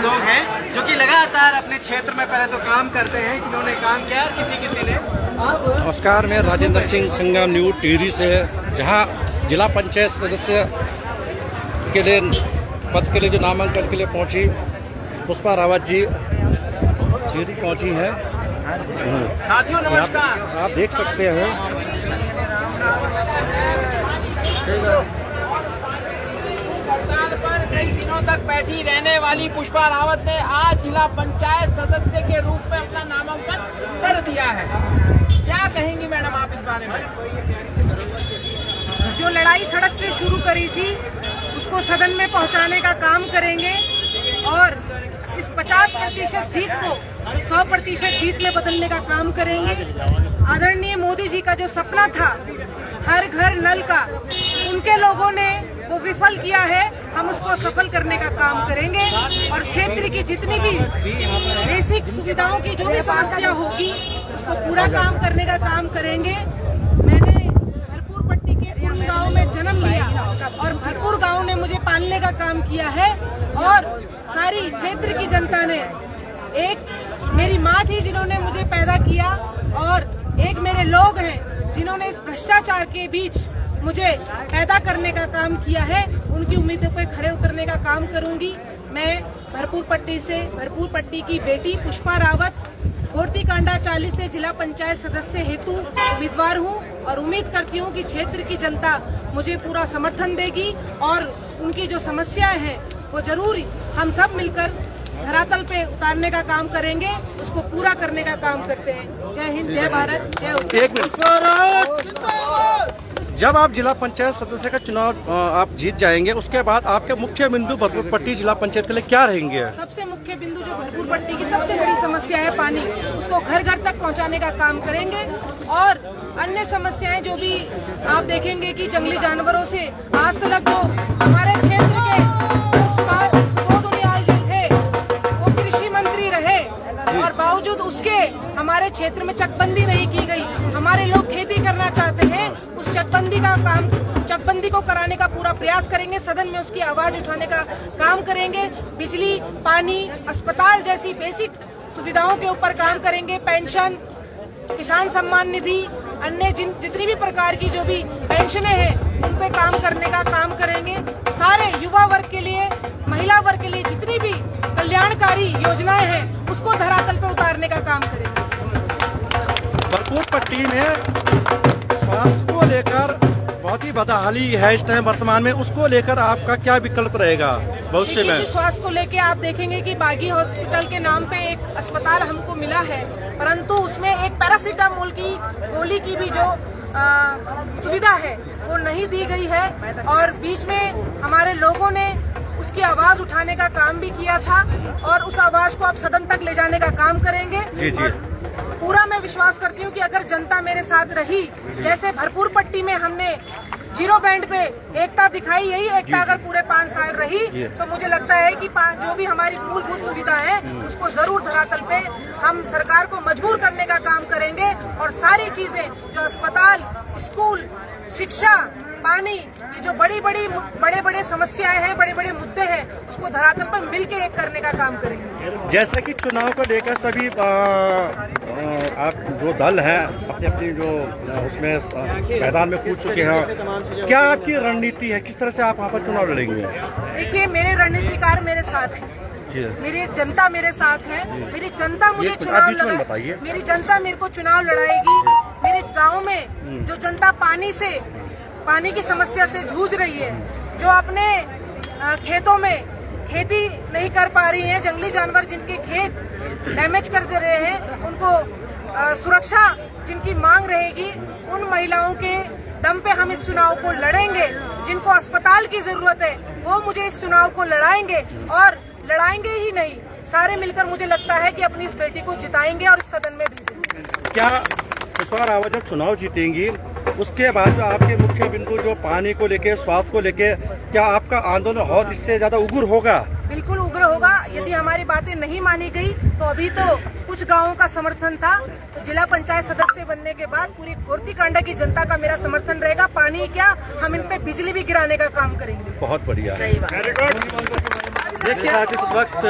लोग हैं जो कि लगातार अपने क्षेत्र में पहले तो काम करते हैं, इन्होंने काम किया किसी ने। नमस्कार, मैं राजेंद्र सिंह संगम न्यू टिहरी से, जहां जिला पंचायत सदस्य के लिए पद के लिए जो नामांकन के लिए पहुंची पुष्पा रावत जी टिहरी पहुंची है। साथियों नमस्कार, आप देख सकते हैं। पर कई दिनों तक बैठी रहने वाली पुष्पा रावत ने आज जिला पंचायत सदस्य के रूप में अपना नामांकन कर दिया है। क्या कहेंगी मैडम आप इस बारे में? जो लड़ाई सड़क से शुरू करी थी उसको सदन में पहुंचाने का काम करेंगे और इस 50% जीत को 100% जीत में बदलने का काम करेंगे। आदरणीय मोदी जी का जो सपना था हर घर नल का, उनके लोगों ने वो विफल किया है, हम उसको सफल करने का काम करेंगे और क्षेत्र की जितनी भी बेसिक सुविधाओं की जो भी समस्या होगी उसको पूरा काम करने का काम करेंगे। मैंने भरपूर पट्टी के पूर्ण गांव में जन्म लिया और भरपूर गांव ने मुझे पालने का काम किया है और सारी क्षेत्र की जनता ने, एक मेरी माँ थी जिन्होंने मुझे पैदा किया और एक मेरे लोग हैं जिन्होंने इस भ्रष्टाचार के बीच मुझे पैदा करने का काम किया है, उनकी उम्मीदों पे खड़े उतरने का काम करूंगी। मैं भरपूर पट्टी की बेटी पुष्पा रावत घोरती कांडा 40 से जिला पंचायत सदस्य हेतु उम्मीदवार हूं और उम्मीद करती हूं कि क्षेत्र की जनता मुझे पूरा समर्थन देगी और उनकी जो समस्याएं हैं वो जरूर हम सब मिलकर धरातल पे उतारने का काम करेंगे, उसको पूरा करने का काम करते हैं। जय हिंद, जय भारत, जय उत्तराखंड। जब आप जिला पंचायत सदस्य का चुनाव आप जीत जाएंगे, उसके बाद आपके मुख्य बिंदु भरपूर पट्टी जिला पंचायत के लिए क्या रहेंगे? सबसे मुख्य बिंदु जो भरपूर पट्टी की सबसे बड़ी समस्या है पानी, उसको घर घर तक पहुंचाने का काम करेंगे और अन्य समस्याएं जो भी आप देखेंगे कि जंगली जानवरों से आज तक जो हमारे क्षेत्र के सुबोध उनियाल जी थे वो कृषि मंत्री रहे और बावजूद उसके हमारे क्षेत्र में चकबंदी नहीं की गई। हमारे लोग खेती करना चाहते हैं, उस चकबंदी को कराने का पूरा प्रयास करेंगे, सदन में उसकी आवाज उठाने का काम करेंगे। बिजली, पानी, अस्पताल जैसी बेसिक सुविधाओं के ऊपर काम करेंगे। पेंशन, किसान सम्मान निधि, अन्य जितनी भी प्रकार की जो भी पेंशनें हैं उन पे काम करने का काम करेंगे। सारे युवा वर्ग के लिए, महिला वर्ग के लिए जितनी भी कल्याणकारी योजनाएं हैं उसको धरातल पे उतारने का काम करेंगे। भरपूर पट्टी में स्वास्थ्य को लेकर बहुत ही बदहाली है इस टाइम वर्तमान में, उसको लेकर आपका क्या विकल्प रहेगा भविष्य में? स्वास्थ्य को लेकर आप देखेंगे कि बागी हॉस्पिटल के नाम पे एक अस्पताल हमको मिला है, परंतु उसमें एक पैरासीटामोल की गोली की भी जो सुविधा है वो नहीं दी गई है और बीच में हमारे लोगों ने उसकी आवाज उठाने का काम भी किया था और उस आवाज को आप सदन तक ले जाने का काम करेंगे। जी। पूरा मैं विश्वास करती हूँ कि अगर जनता मेरे साथ रही, जैसे भरपूर पट्टी में हमने जीरो बैंड पे एकता दिखाई, यही एकता अगर पूरे 5 साल रही तो मुझे लगता है कि जो भी हमारी मूलभूत सुविधा है उसको जरूर धरातल पे हम सरकार को मजबूर करने का काम करेंगे और सारी चीजें जो अस्पताल, स्कूल, शिक्षा, पानी, ये जो बड़े समस्याएं हैं, बड़े मुद्दे हैं, उसको धरातल पर मिलकर एक करने का काम करेंगे। जैसे कि चुनाव को लेकर सभी आप जो दल हैं अपनी जो उसमें मैदान में कूद चुके हैं, क्या आपकी रणनीति है, किस तरह से आप वहाँ पर चुनाव लड़ेंगे? देखिए, मेरे रणनीतिकार मेरे साथ हैं, मेरी जनता मेरे साथ है, मेरी जनता मुझे चुनाव मेरी जनता मेरे को चुनाव लड़ाएगी। मेरे गाँव में जो जनता पानी की समस्या से जूझ रही है, जो अपने खेतों में खेती नहीं कर पा रही है, जंगली जानवर जिनके खेत डैमेज कर दे रहे हैं, उनको सुरक्षा जिनकी मांग रहेगी, उन महिलाओं के दम पे हम इस चुनाव को लड़ेंगे। जिनको अस्पताल की जरूरत है वो मुझे इस चुनाव को लड़ाएंगे और लड़ाएंगे ही नहीं, सारे मिलकर मुझे लगता है कि अपनी इस बेटी को जिताएंगे और इस सदन में भेजेंगे। क्या पुष्पा रावत जब चुनाव जीतेंगी उसके बाद जो आपके मुख्य बिंदु जो पानी को लेके, स्वास्थ्य को लेके, क्या आपका आंदोलन और इससे ज्यादा उग्र होगा? बिल्कुल उग्र होगा। यदि हमारी बातें नहीं मानी गई तो अभी तो कुछ गांवों का समर्थन था, तो जिला पंचायत सदस्य बनने के बाद पूरी घोरती कांडा की जनता का मेरा समर्थन रहेगा। पानी क्या, हम इन पे बिजली भी गिराने का काम करेंगे। बहुत बढ़िया। सही बात। देखिए इस वक्त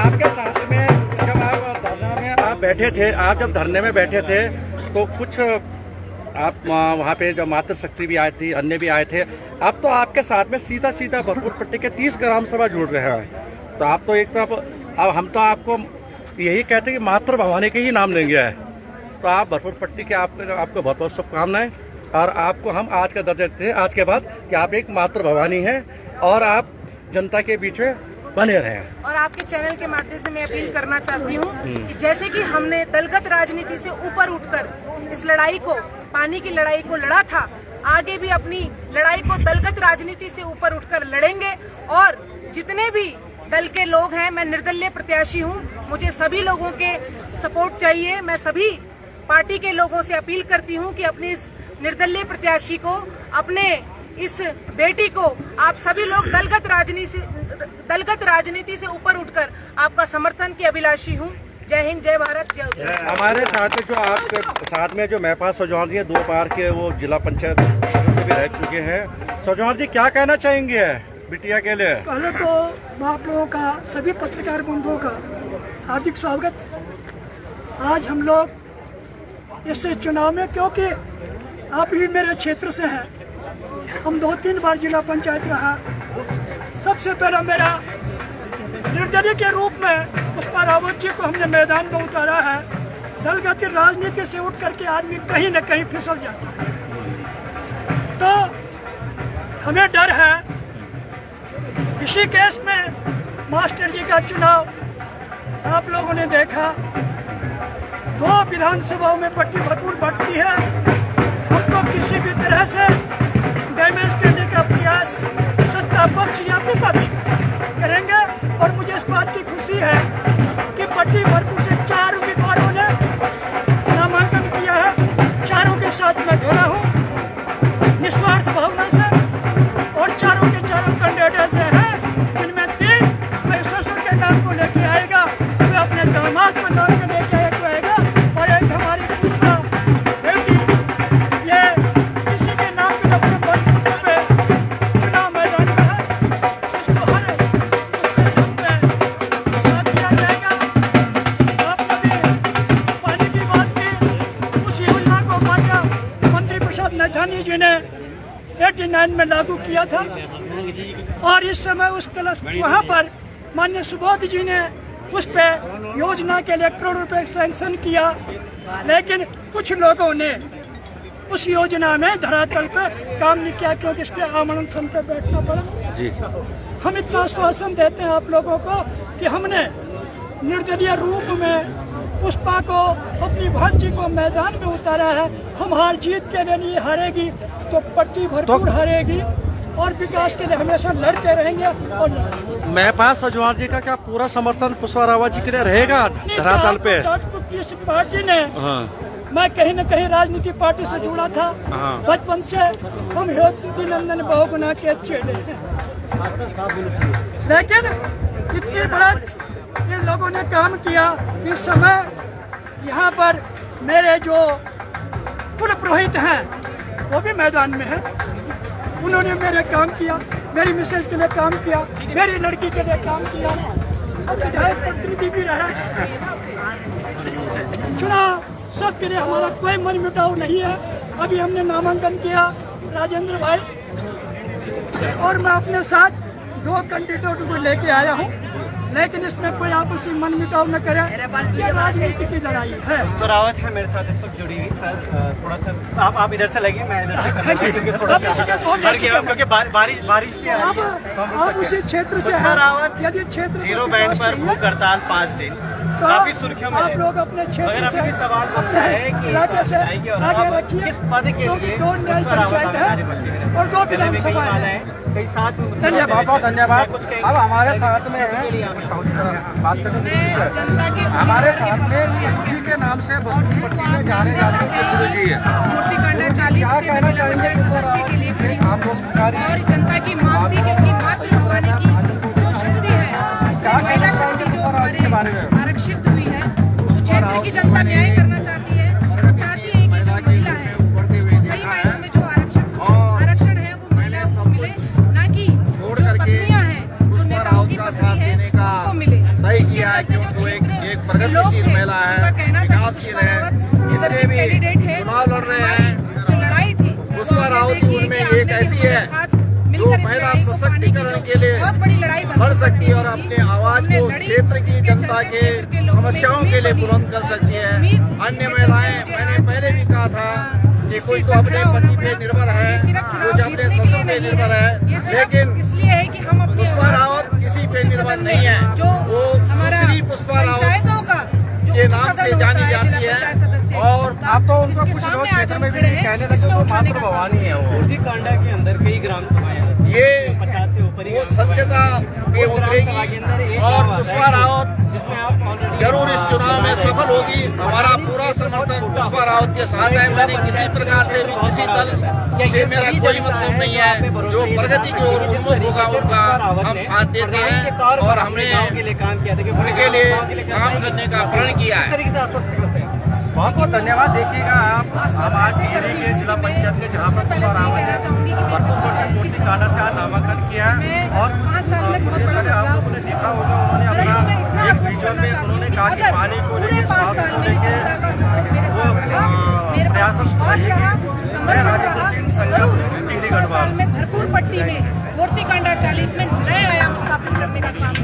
आपके साथ में जब आप धरना में आप बैठे थे, आप जब धरने में बैठे थे तो कुछ आप वहाँ पे जो मातृशक्ति भी आई थी, अन्य भी आए थे। अब तो आपके साथ में सीधा सीधा भरपूर पट्टी के 30 ग्राम सभा जुड़ रहे हैं। तो आप तो एक तरफ, अब हम तो आपको यही कहते हैं कि मातृ भवानी के ही नाम लेंगे। तो आप भरपूर पट्टी के आपको बहुत बहुत शुभकामनाएं, और आपको हम आज का दर्जा देते हैं आज के बाद कि आप एक मातृ भवानी हैं और आप जनता के बीच में बने रहे। और आपके चैनल के माध्यम से मैं अपील करना चाहती हूँ कि जैसे कि हमने दलगत राजनीति से ऊपर उठकर इस लड़ाई को, पानी की लड़ाई को लड़ा था, आगे भी अपनी लड़ाई को दलगत राजनीति से ऊपर उठकर लड़ेंगे। और जितने भी दल के लोग हैं, मैं निर्दलीय प्रत्याशी हूँ, मुझे सभी लोगों के सपोर्ट चाहिए। मैं सभी पार्टी के लोगों से अपील करती हूँ कि अपनी इस निर्दलीय प्रत्याशी को, अपने इस बेटी को आप सभी लोग दलगत राजनीति से ऊपर उठकर आपका समर्थन की अभिलाषी हूँ। जय हिंद, जय भारत, जय उत्तराखंड। हमारे साथ में जो आपके साथ में जो महपास सौजौन जी 2 बार के वो जिला पंचायत सदस्य भी रह चुके हैं, सौजौन जी क्या कहना चाहेंगे बिटिया के लिए? पहले तो आप लोगों का, सभी पत्रकार बंधुओं का हार्दिक स्वागत। आज हम लोग इस चुनाव में, क्योंकि आप भी मेरे क्षेत्र से हैं, हम 2-3 बार जिला पंचायत रहा। सबसे पहला मेरा निर्दलीय के रूप में पुष्पा रावत जी को हमने मैदान में उतारा है। दलगत राजनीति से उठ करके आदमी कहीं न कहीं फिसल जाता है, तो हमें डर है। इसी केस में मास्टर जी का चुनाव आप लोगों ने देखा, 2 विधानसभाओं में पट्टी भरपूर बढ़ती है। हमको किसी भी तरह से डैमेज करने का प्रयास सत्ता पक्ष या विपक्ष करेंगे। और मुझे इस बात की खुशी है कि पट्टी भरपूर से 4 उम्मीदवारों ने नामांकन किया है। चारों के साथ मैं खड़ा हूँ निस्वार्थ भावना से, और चारों के चारों कैंडिडेट हैं, जिनमें 3 मैं ससुर के नाम को लेके आएगा, वे अपने दामाद को नाम को लेके आएगा, और एक हमारी पुष्पा बेटी, ये किसी के नाम पे अपने बलबूते पे चुनाव मैदान में है। इसको हर साथ किया जाएगा। आपने भी पानी की बात की, उस योजना को मान्य मंत्री प्रसाद नैथानी जी ने 89 में लागू किया था, और इस समय उस वहाँ पर माननीय सुबोध जी ने उस पे योजना के लिए 1 करोड़ रुपए सैंक्शन किया। लेकिन कुछ लोगों ने उस योजना में धरातल पे काम नहीं किया, क्योंकि इसके आमरण सन पे बैठना पड़ा। जी, हम इतना आश्वासन देते हैं आप लोगों को कि हमने निर्दलीय रूप में पुष्पा को, अपनी भांजी को मैदान में उतारा है। हम हार जीत के लिए नहीं हारेगी तो पट्टी भरपूर हारेगी, और विकास के लिए हमेशा लड़ते रहेंगे। और महपास सौजौन जी का क्या पूरा समर्थन पुष्पा रावत जी के लिए रहेगा धरातल पे? किस पार्टी ने, मैं कहीं न कहीं राजनीतिक पार्टी से जुड़ा था बचपन से। हम हेतु नंदन बहुगुना के चेले हैं, लेकिन इतनी बड़ा इन लोगों ने काम किया कि इस समय यहाँ पर मेरे जो कुल पुरोहित हैं वो भी मैदान में है। उन्होंने मेरे काम किया, मेरी मिसेज के लिए काम किया, मेरी लड़की के लिए काम किया, और विधायक प्रतिनिधि भी रहा। चुनाव सबके लिए हमारा कोई मन मुटाव नहीं है। अभी हमने नामांकन किया राजेंद्र भाई, और मैं अपने साथ 2 कैंडिडेटों को लेके आया हूँ, लेकिन इसमें कोई आपसी मन मुटाव न करे। ये राजनीति की लड़ाई है। तो रावत है मेरे साथ इस वक्त जुड़ी हुई। सर थोड़ा सा आप इधर से लगे, मैं इधर से क्योंकि थोड़ा क्योंकि बारिश भी आ रही है, तो आप उसी क्षेत्र से हैं। यदि क्षेत्र हीरो बैंड पर भूख हड़ताल 5 दिन काफी सुर्खियों में आप लोग अपने क्षेत्र से, सवाल अपने इलाके से आगे रखिए, क्योंकि 2 न्याय पंचायत है और 2 विधानसभा है। कई साथ में धन्यवाद, बहुत धन्यवाद। अब हमारे साथ में है बात मैं जनता के हमारे साथ में जी के नाम से मूर्तिकांड 40 से जिला पंचायत सदस्य के लिए खड़ी हूं। और जनता की मांग थी, क्योंकि मातृ भवानी की जो शक्ति है, महिला शक्ति जो हमारे आरक्षित हुई है, उस क्षेत्र की जनता न्याय करना चाहती है। चाहती है कि जो महिला है उसको सही मायनों में जो आरक्षण है वो महिला को मिले, ना कि जो एक प्रगतिशील महिला है, विकासशील है। जितने भी चुनाव लड़ रहे हैं, जो लड़ाई थी पुष्पा रावत उनमें एक ऐसी है जो महिला सशक्तिकरण के लिए बहुत बड़ी लड़ाई लड़ सकती है और अपने आवाज को क्षेत्र की जनता के समस्याओं के लिए बुलंद कर सकती है। अन्य महिलाएं, मैंने पहले भी कहा था कि कुछ तो अपने पति पे निर्भर है, कुछ अपने ससुर पे निर्भर है, लेकिन इसलिए है कि हम पुष्पा रावत किसी पे निर्भर नहीं है। वो सुश्री पुष्पा रावत के नाम से जानी जाती है। और आप तो उनको कुछ लोग क्षेत्र में भी कहने लगे वो मात्र भवानी है। वो उर्दी कांडा के अंदर कई ग्राम सभाएं हैं, ये 50 से ऊपर ही वो सत्यता पे उतरेगी और पुष्पा रावत जिसमें आप ऑलरेडी जरूर इस चुनाव में सफल होगी। हमारा पूरा समर्थन पुष्पा रावत के साथ है। मैंने किसी प्रकार से भी किसी दल से मेरा कोई मतलब नहीं है। जो प्रगति की ओर उन्मुख होगा उनका हम साथ देते हैं और हमने के लिए काम किया था कि उनके लिए काम करने का प्रण किया इस है। तरीके से आश्वस्त करते हैं। बहुत बहुत धन्यवाद। देखिएगा आप आज टिहरी के जिला पंचायत के जहाँ पर पुष्पा रावत ने भरपूर कोटी कांडा से आज नामांकन किया और 5 साल में बहुत बड़ा आप लोगों ने देखा होगा उन्होंने अपना एक विजुअल में उन्होंने कहा कि पानी को लेकर स्वास्थ्य को लेकर वो प्रयास मैं राजेंद्र सिंह संगम टिहरी गढ़वाल में भरपूर पट्टी में मूर्ति कांडा 40 में नए आयाम स्थापित करने का काम